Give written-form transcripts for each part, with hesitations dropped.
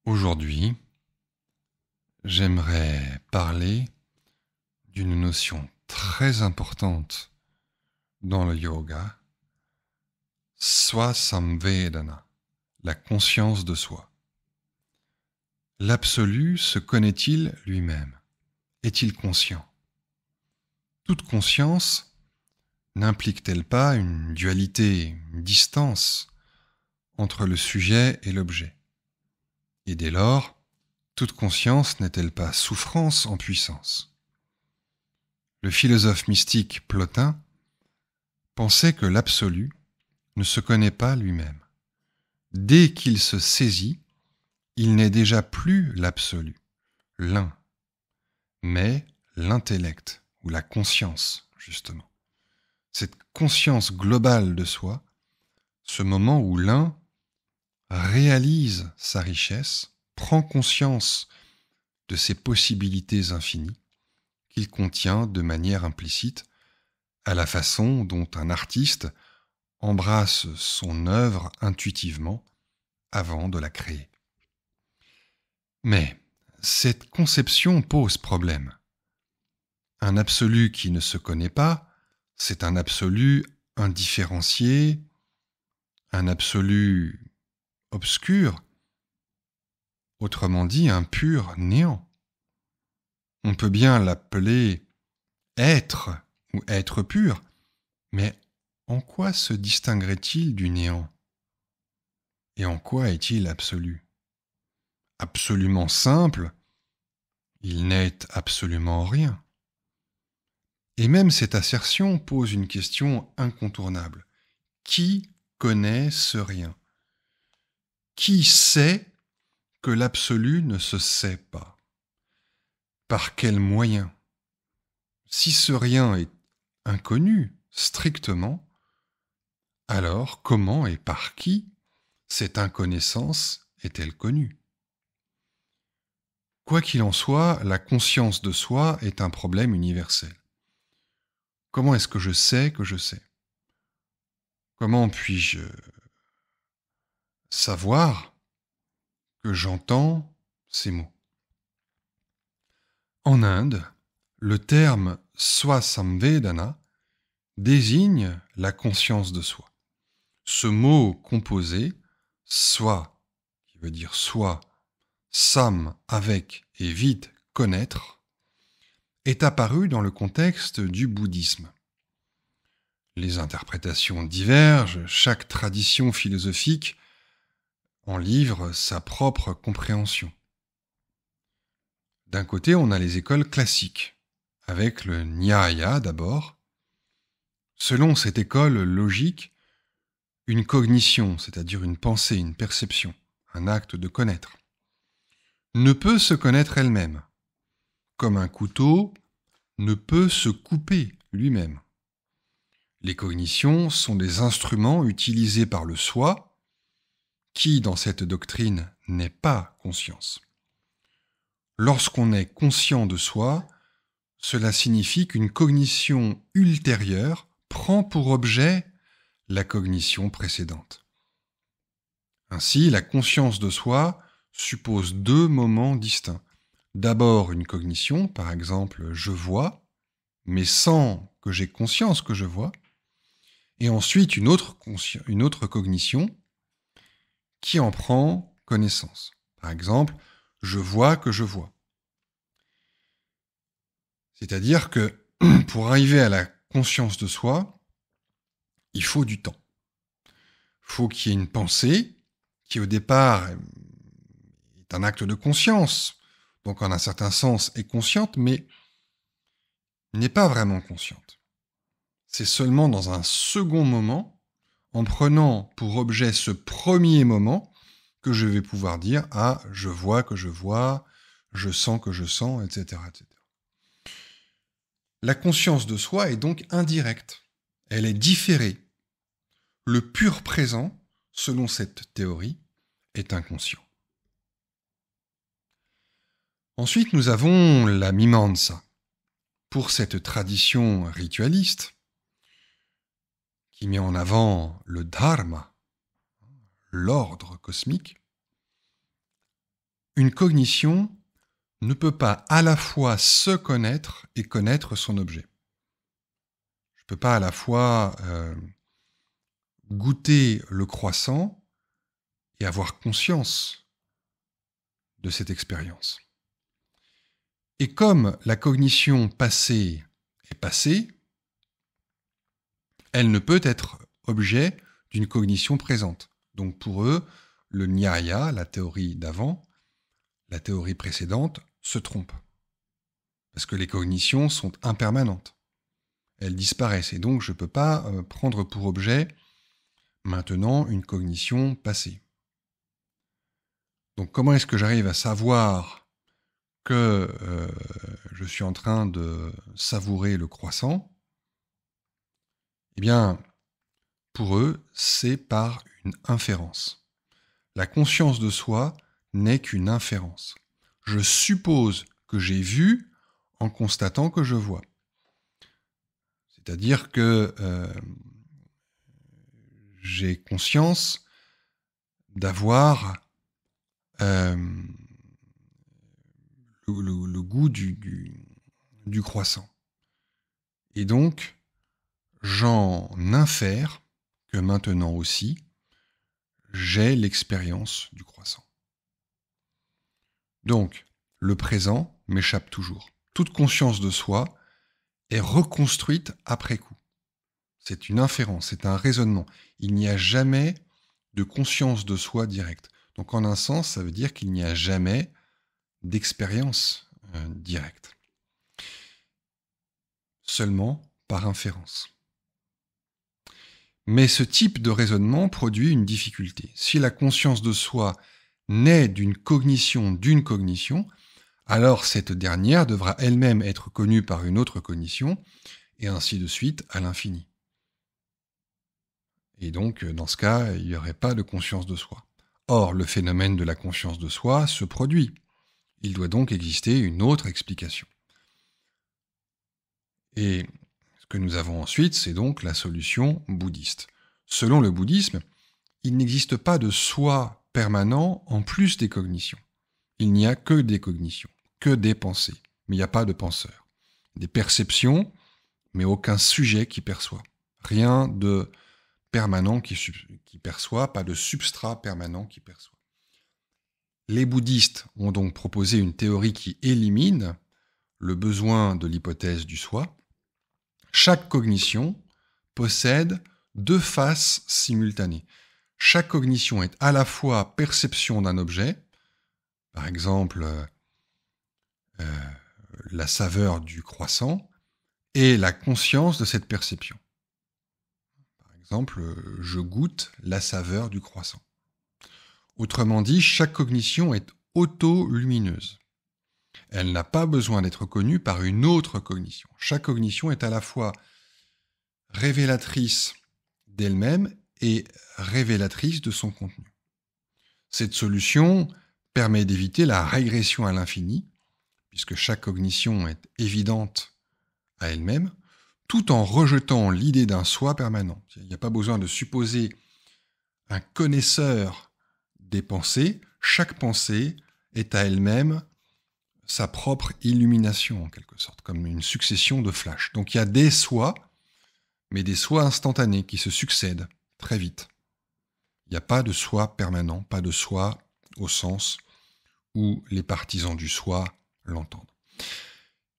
Aujourd'hui, j'aimerais parler d'une notion très importante dans le yoga, Swasamvedana, la conscience de soi. L'absolu se connaît-il lui-même? Est-il conscient? Toute conscience n'implique-t-elle pas une dualité, une distance entre le sujet et l'objet? Et dès lors, toute conscience n'est-elle pas souffrance en puissance? Le philosophe mystique Plotin pensait que l'absolu ne se connaît pas lui-même. Dès qu'il se saisit, il n'est déjà plus l'absolu, l'un, mais l'intellect ou la conscience, justement. Cette conscience globale de soi, ce moment où l'un réalise sa richesse, prend conscience de ses possibilités infinies qu'il contient de manière implicite, à la façon dont un artiste embrasse son œuvre intuitivement avant de la créer. Mais cette conception pose problème. Un absolu qui ne se connaît pas, c'est un absolu indifférencié, un absolu obscur, autrement dit un pur néant. On peut bien l'appeler être ou être pur, mais en quoi se distinguerait-il du néant? Et en quoi est-il absolu? Absolument simple, il n'est absolument rien. Et même cette assertion pose une question incontournable. Qui connaît ce rien? Qui sait que l'absolu ne se sait pas? Par quels moyens? Si ce rien est inconnu, strictement, alors comment et par qui cette inconnaissance est-elle connue? Quoi qu'il en soit, la conscience de soi est un problème universel. Comment est-ce que je sais que je sais? Comment puis-je savoir que j'entends ces mots? En Inde, le terme Swasamvedana désigne la conscience de soi. Ce mot composé, swa, qui veut dire soi, sam, avec, et vid, connaître, est apparu dans le contexte du bouddhisme. Les interprétations divergent, chaque tradition philosophique en livre sa propre compréhension. D'un côté, on a les écoles classiques, avec le Nyaya d'abord. Selon cette école logique, une cognition, c'est-à-dire une pensée, une perception, un acte de connaître, ne peut se connaître elle-même, comme un couteau ne peut se couper lui-même. Les cognitions sont des instruments utilisés par le soi, qui, dans cette doctrine, n'est pas conscience. Lorsqu'on est conscient de soi, cela signifie qu'une cognition ultérieure prend pour objet la cognition précédente. Ainsi, la conscience de soi suppose deux moments distincts. D'abord une cognition, par exemple je vois, mais sans que j'ai conscience que je vois, et ensuite une autre cognition qui en prend connaissance. Par exemple, je vois que je vois. C'est-à-dire que pour arriver à la conscience de soi, il faut du temps. Il faut qu'il y ait une pensée qui au départ est un acte de conscience, donc en un certain sens est consciente, mais n'est pas vraiment consciente. C'est seulement dans un second moment, en prenant pour objet ce premier moment, que je vais pouvoir dire « Ah, je vois que je vois, je sens que je sens, etc. etc. » La conscience de soi est donc indirecte. Elle est différée. Le pur présent, selon cette théorie, est inconscient. Ensuite, nous avons la Mimamsa. Pour cette tradition ritualiste, qui met en avant le dharma, l'ordre cosmique, une cognition ne peut pas à la fois se connaître et connaître son objet. Je ne peux pas à la fois goûter le croissant et avoir conscience de cette expérience. Et comme la cognition passée est passée, elle ne peut être objet d'une cognition présente. Donc pour eux, le Nyaya, la théorie d'avant, la théorie précédente, se trompe. Parce que les cognitions sont impermanentes. Elles disparaissent. Et donc je ne peux pas prendre pour objet maintenant une cognition passée. Donc comment est-ce que j'arrive à savoir que je suis en train de savourer le croissant? Eh bien, pour eux, c'est par une inférence. La conscience de soi n'est qu'une inférence. Je suppose que j'ai vu en constatant que je vois. C'est-à-dire que j'ai conscience d'avoir le goût du croissant. Et donc, j'en infère que maintenant aussi, j'ai l'expérience du croissant. Donc, le présent m'échappe toujours. Toute conscience de soi est reconstruite après coup. C'est une inférence, c'est un raisonnement. Il n'y a jamais de conscience de soi directe. Donc, en un sens, ça veut dire qu'il n'y a jamais d'expérience directe. Seulement par inférence. Mais ce type de raisonnement produit une difficulté. Si la conscience de soi naît d'une cognition, alors cette dernière devra elle-même être connue par une autre cognition, et ainsi de suite à l'infini. Et donc, dans ce cas, il n'y aurait pas de conscience de soi. Or, le phénomène de la conscience de soi se produit. Il doit donc exister une autre explication. Et ce que nous avons ensuite, c'est donc la solution bouddhiste. Selon le bouddhisme, il n'existe pas de soi permanent en plus des cognitions. Il n'y a que des cognitions, que des pensées, mais il n'y a pas de penseur. Des perceptions, mais aucun sujet qui perçoit. Rien de permanent qui perçoit, pas de substrat permanent qui perçoit. Les bouddhistes ont donc proposé une théorie qui élimine le besoin de l'hypothèse du soi. Chaque cognition possède deux faces simultanées. Chaque cognition est à la fois perception d'un objet, par exemple la saveur du croissant, et la conscience de cette perception. Par exemple, je goûte la saveur du croissant. Autrement dit, chaque cognition est auto-lumineuse. Elle n'a pas besoin d'être connue par une autre cognition. Chaque cognition est à la fois révélatrice d'elle-même et révélatrice de son contenu. Cette solution permet d'éviter la régression à l'infini, puisque chaque cognition est évidente à elle-même, tout en rejetant l'idée d'un soi permanent. Il n'y a pas besoin de supposer un connaisseur des pensées. Chaque pensée est à elle-même sa propre illumination, en quelque sorte, comme une succession de flashs. Donc il y a des soi, mais des soi instantanés qui se succèdent très vite. Il n'y a pas de soi permanent, pas de soi au sens où les partisans du soi l'entendent.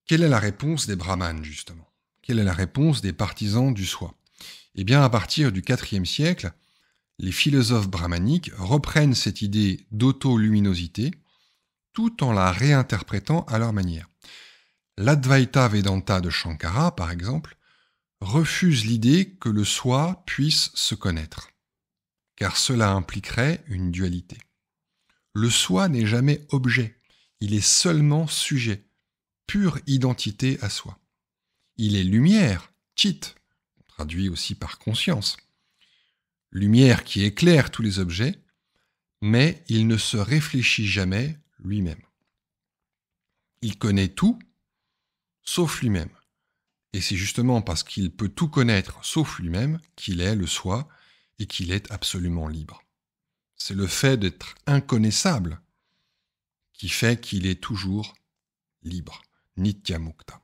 Quelle est la réponse des brahmanes, justement? Quelle est la réponse des partisans du soi? Eh bien, à partir du IVe siècle, les philosophes brahmaniques reprennent cette idée d'auto-luminosité tout en la réinterprétant à leur manière. L'Advaita Vedanta de Shankara, par exemple, refuse l'idée que le soi puisse se connaître, car cela impliquerait une dualité. Le soi n'est jamais objet, il est seulement sujet, pure identité à soi. Il est lumière, chit, traduit aussi par conscience. Lumière qui éclaire tous les objets, mais il ne se réfléchit jamais lui-même. Il connaît tout, sauf lui-même. Et c'est justement parce qu'il peut tout connaître, sauf lui-même, qu'il est le soi et qu'il est absolument libre. C'est le fait d'être inconnaissable qui fait qu'il est toujours libre, Nityamukta.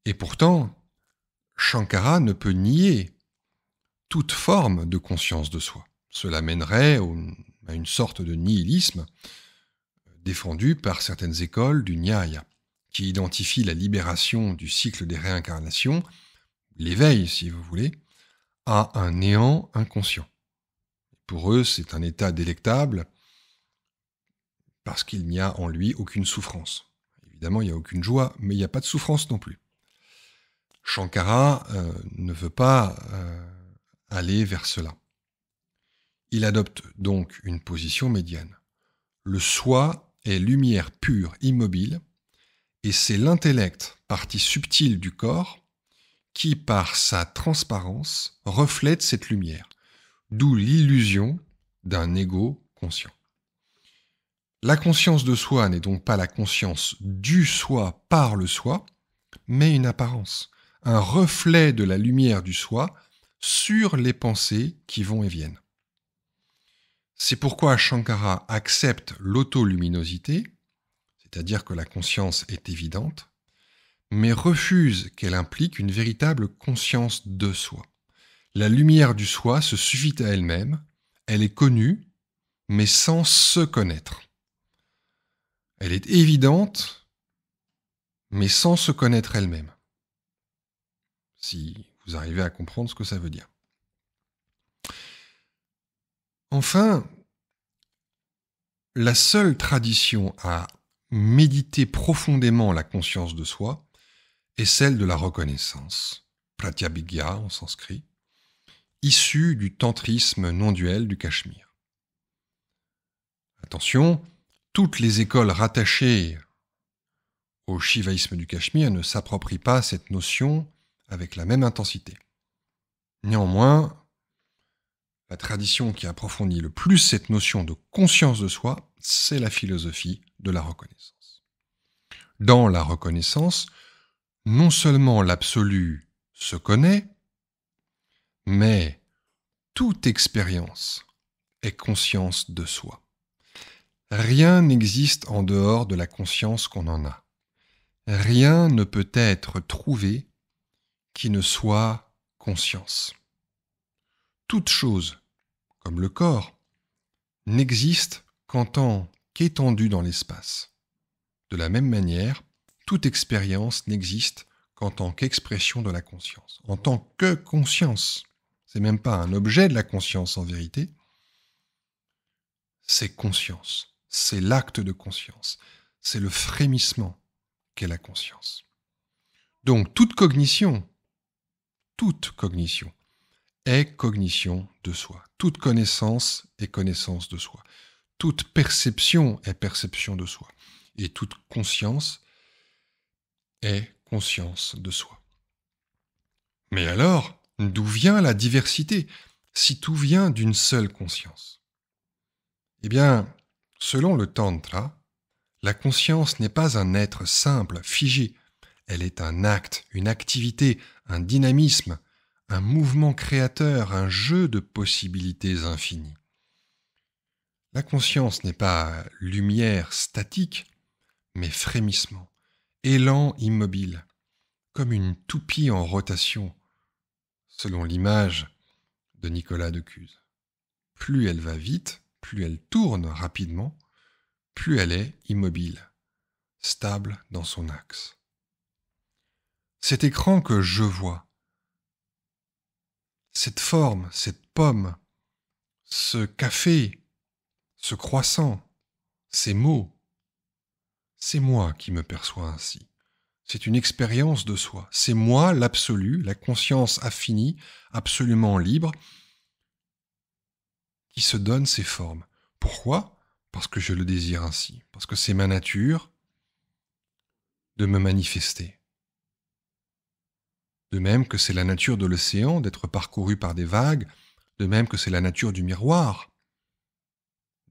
Et pourtant, Shankara ne peut nier toute forme de conscience de soi. Cela mènerait à une sorte de nihilisme défendu par certaines écoles du Nyaya, qui identifient la libération du cycle des réincarnations, l'éveil si vous voulez, à un néant inconscient. Pour eux, c'est un état délectable parce qu'il n'y a en lui aucune souffrance. Évidemment, il n'y a aucune joie, mais il n'y a pas de souffrance non plus. Shankara ne veut pas aller vers cela. Il adopte donc une position médiane. Le soi est lumière pure, immobile, et c'est l'intellect, partie subtile du corps, qui, par sa transparence, reflète cette lumière, d'où l'illusion d'un ego conscient. La conscience de soi n'est donc pas la conscience du soi par le soi, mais une apparence, un reflet de la lumière du soi sur les pensées qui vont et viennent. C'est pourquoi Shankara accepte l'autoluminosité, c'est-à-dire que la conscience est évidente, mais refuse qu'elle implique une véritable conscience de soi. La lumière du soi se suffit à elle-même, elle est connue, mais sans se connaître. Elle est évidente, mais sans se connaître elle-même. Si vous arrivez à comprendre ce que ça veut dire. Enfin, la seule tradition à méditer profondément la conscience de soi est celle de la reconnaissance, pratyabhijna en sanskrit, issue du tantrisme non-duel du Cachemire. Attention, toutes les écoles rattachées au shivaïsme du Cachemire ne s'approprient pas cette notion avec la même intensité. Néanmoins, la tradition qui approfondit le plus cette notion de conscience de soi, c'est la philosophie de la reconnaissance. Dans la reconnaissance, non seulement l'absolu se connaît, mais toute expérience est conscience de soi. Rien n'existe en dehors de la conscience qu'on en a. Rien ne peut être trouvé qui ne soit conscience. Toute chose, comme le corps, n'existe qu'en tant qu'étendue dans l'espace. De la même manière, toute expérience n'existe qu'en tant qu'expression de la conscience. En tant que conscience, c'est même pas un objet de la conscience en vérité, c'est conscience, c'est l'acte de conscience, c'est le frémissement qu'est la conscience. Donc toute cognition est cognition de soi. Toute connaissance est connaissance de soi. Toute perception est perception de soi. Et toute conscience est conscience de soi. Mais alors, d'où vient la diversité, si tout vient d'une seule conscience? Eh bien, selon le Tantra, la conscience n'est pas un être simple, figé. Elle est un acte, une activité, un dynamisme, un mouvement créateur, un jeu de possibilités infinies. La conscience n'est pas lumière statique, mais frémissement, élan immobile, comme une toupie en rotation, selon l'image de Nicolas de Cuse. Plus elle va vite, plus elle tourne rapidement, plus elle est immobile, stable dans son axe. Cet écran que je vois, cette forme, cette pomme, ce café, ce croissant, ces mots, c'est moi qui me perçois ainsi. C'est une expérience de soi. C'est moi, l'absolu, la conscience infinie, absolument libre, qui se donne ces formes. Pourquoi ? Parce que je le désire ainsi. Parce que c'est ma nature de me manifester. De même que c'est la nature de l'océan d'être parcouru par des vagues, de même que c'est la nature du miroir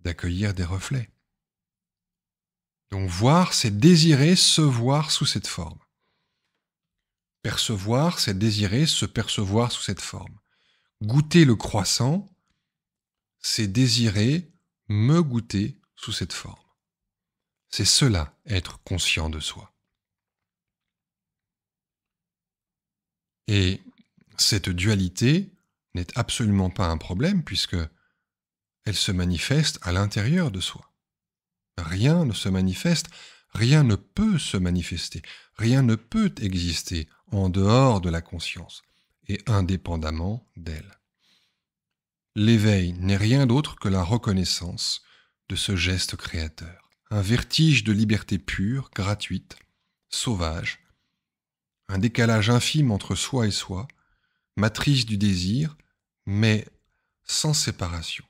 d'accueillir des reflets. Donc voir, c'est désirer se voir sous cette forme. Percevoir, c'est désirer se percevoir sous cette forme. Goûter le croissant, c'est désirer me goûter sous cette forme. C'est cela, être conscient de soi. Et cette dualité n'est absolument pas un problème puisque elle se manifeste à l'intérieur de soi. Rien ne se manifeste, rien ne peut se manifester, rien ne peut exister en dehors de la conscience et indépendamment d'elle. L'éveil n'est rien d'autre que la reconnaissance de ce geste créateur, un vertige de liberté pure, gratuite, sauvage, un décalage infime entre soi et soi, matrice du désir, mais sans séparation.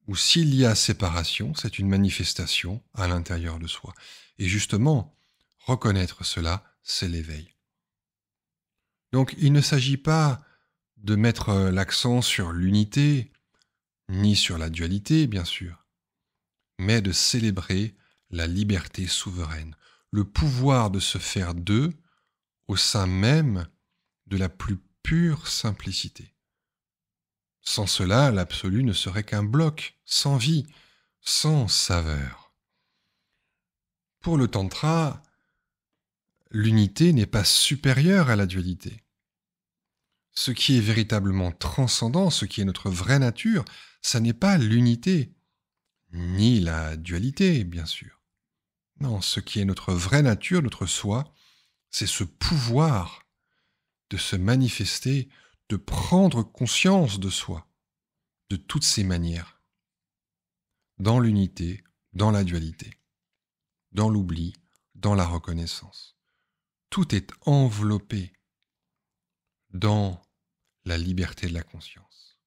Ou s'il y a séparation, c'est une manifestation à l'intérieur de soi. Et justement, reconnaître cela, c'est l'éveil. Donc il ne s'agit pas de mettre l'accent sur l'unité, ni sur la dualité, bien sûr, mais de célébrer la liberté souveraine, le pouvoir de se faire deux au sein même de la plus pure simplicité. Sans cela, l'absolu ne serait qu'un bloc, sans vie, sans saveur. Pour le tantra, l'unité n'est pas supérieure à la dualité. Ce qui est véritablement transcendant, ce qui est notre vraie nature, ça n'est pas l'unité, ni la dualité, bien sûr. Non, ce qui est notre vraie nature, notre soi, c'est ce pouvoir de se manifester, de prendre conscience de soi, de toutes ses manières, dans l'unité, dans la dualité, dans l'oubli, dans la reconnaissance. Tout est enveloppé dans la liberté de la conscience.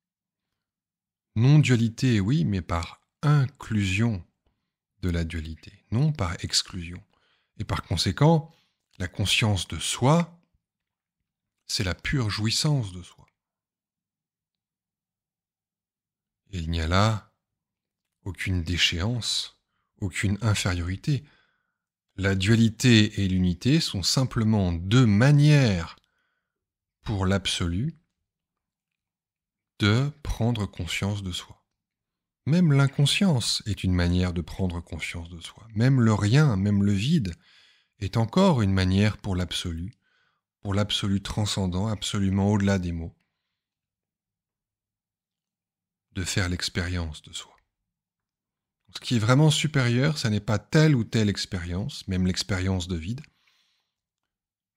Non-dualité, oui, mais par inclusion de la dualité, non par exclusion. Et par conséquent, la conscience de soi, c'est la pure jouissance de soi. Et il n'y a là aucune déchéance, aucune infériorité. La dualité et l'unité sont simplement deux manières pour l'absolu de prendre conscience de soi. Même l'inconscience est une manière de prendre conscience de soi. Même le rien, même le vide, est encore une manière pour l'absolu transcendant, absolument au-delà des mots, de faire l'expérience de soi. Ce qui est vraiment supérieur, ça n'est pas telle ou telle expérience, même l'expérience de vide,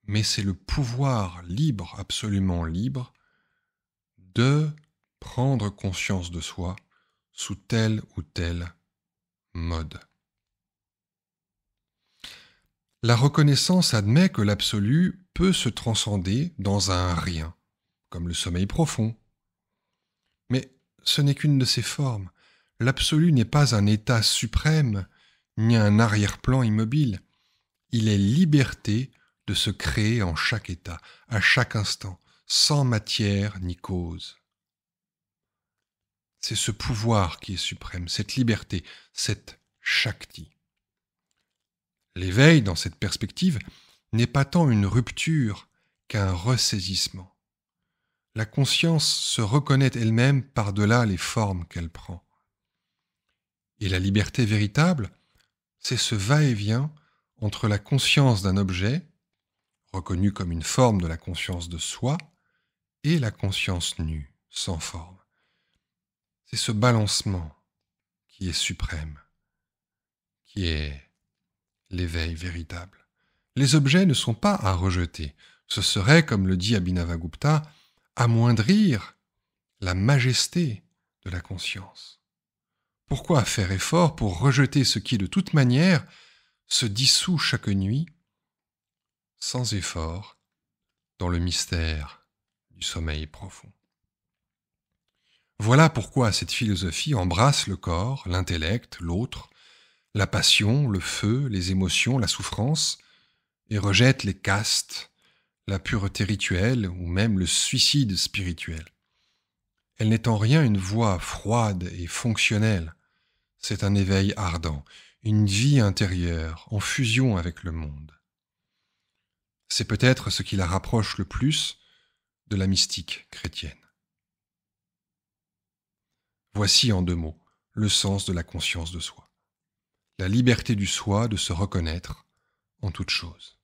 mais c'est le pouvoir libre, absolument libre, de prendre conscience de soi sous tel ou tel mode. La reconnaissance admet que l'absolu peut se transcender dans un rien, comme le sommeil profond. Mais ce n'est qu'une de ses formes. L'absolu n'est pas un état suprême, ni un arrière-plan immobile. Il est liberté de se créer en chaque état, à chaque instant, sans matière ni cause. C'est ce pouvoir qui est suprême, cette liberté, cette shakti. L'éveil, dans cette perspective, n'est pas tant une rupture qu'un ressaisissement. La conscience se reconnaît elle-même par-delà les formes qu'elle prend. Et la liberté véritable, c'est ce va-et-vient entre la conscience d'un objet, reconnu comme une forme de la conscience de soi, et la conscience nue, sans forme. C'est ce balancement qui est suprême, qui est l'éveil véritable. Les objets ne sont pas à rejeter. Ce serait, comme le dit Abhinavagupta, amoindrir la majesté de la conscience. Pourquoi faire effort pour rejeter ce qui, de toute manière, se dissout chaque nuit, sans effort, dans le mystère du sommeil profond? Voilà pourquoi cette philosophie embrasse le corps, l'intellect, l'autre, la passion, le feu, les émotions, la souffrance, et rejette les castes, la pureté rituelle ou même le suicide spirituel. Elle n'est en rien une voie froide et fonctionnelle. C'est un éveil ardent, une vie intérieure en fusion avec le monde. C'est peut-être ce qui la rapproche le plus de la mystique chrétienne. Voici en 2 mots le sens de la conscience de soi. la liberté du soi de se reconnaître en toute chose.